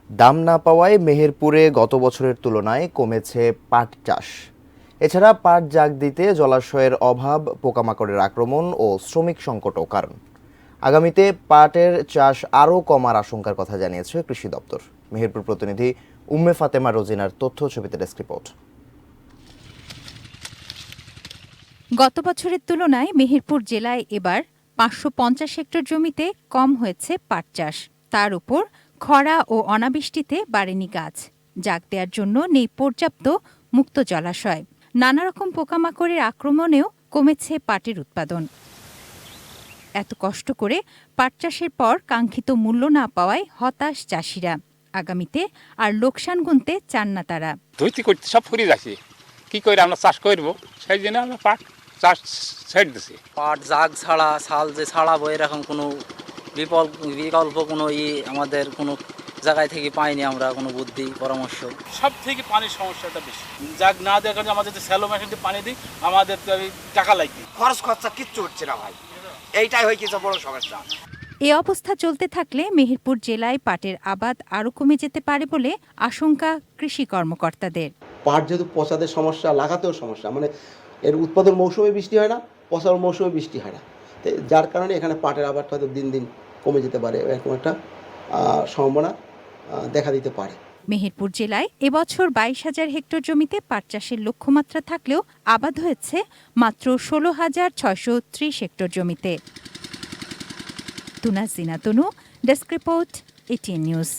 দাম না পাওয়ায় মেহেরপুরে গত বছরের তুলনায় কমেছে পাট চাষ। এছাড়া পাট জাগ দিতে জলাশয়ের অভাব, পোকামাকড়ের আক্রমণ ও শ্রমিক সংকটও কারণ। আগামীতে পাটের চাষ আরও কমার আশঙ্কার কথা জানিয়েছে কৃষি দপ্তর। মেহেরপুর প্রতিনিধি উম্মে ফাতেমা রোজিনার তথ্য ছবিতে ডেস্ক রিপোর্ট। গত বছরের তুলনায় মেহেরপুর জেলায় এবার ৫৫০ হেক্টর জমিতে কম হয়েছে পাট চাষ। তার উপর খরা ও অনাবৃষ্টিতে বাড়েনি গাছ। জাগ দেওয়ার জন্য নেই পর্যাপ্ত মুক্ত জলাশয়। নানা রকম পোকামাকড়ের আক্রমণেও কমেছে পাটের উৎপাদন। এত কষ্ট করে পাট চাষের পর কাঙ্ক্ষিত মূল্য না পাওয়ায় হতাশ চাষিরা। আগামীতে আর লোকসান গুনতে চান না তারা। ধৈর্য করতে সব ফুরিয়ে যাচ্ছে, কি করে আমরা চাষ করবো, সেই জন্য আমরা পাট চাষ ছেড়ে দিচ্ছি। পাট জাগ ছাড়া ছাল যে ছাড়াবো এরকম কোনো বিকল্প কোনো আমাদের কোনো জায়গায় থেকে পাইনি আমরা কোনো বুদ্ধি পরামর্শ। সব থেকে পানির সমস্যাটা বেশি। জাগ না দেওয়ার কারণে আমাদের স্যালো মেশিন পানি দিই, আমাদের টাকা লাগবে, খরচ খরচা কিচ্ছু হচ্ছে না ভাই, এইটাই হয়ে গেছে বড় সমস্যা। এ অবস্থা চলতে থাকলে মেহেরপুর জেলায় পাটের আবাদ আরও কমে যেতে পারে বলে আশঙ্কা কৃষি কর্মকর্তাদের। পাট যেহেতু পচাদের সমস্যা, লাগাতেও সমস্যা, মানে এর উৎপাদন মৌসুমে বৃষ্টি হয় না, পচার মৌসুমে বৃষ্টি হয় না, যার কারণে এখানে পাটের আবাদ হয়তো দিন দিন কমে যেতে পারে, এরকম একটা সম্ভাবনা দেখা দিতে পারে। মেহেরপুর জেলায় এবছর ২২,০০০ হেক্টর জমিতে পাট চাষের লক্ষ্যমাত্রা থাকলেও আবাদ হয়েছে মাত্র ১৬,৬৩০ হেক্টর জমিতে। তুনা জিনা তনু, ডেস্ক রিপোর্ট, এটিএন নিউজ।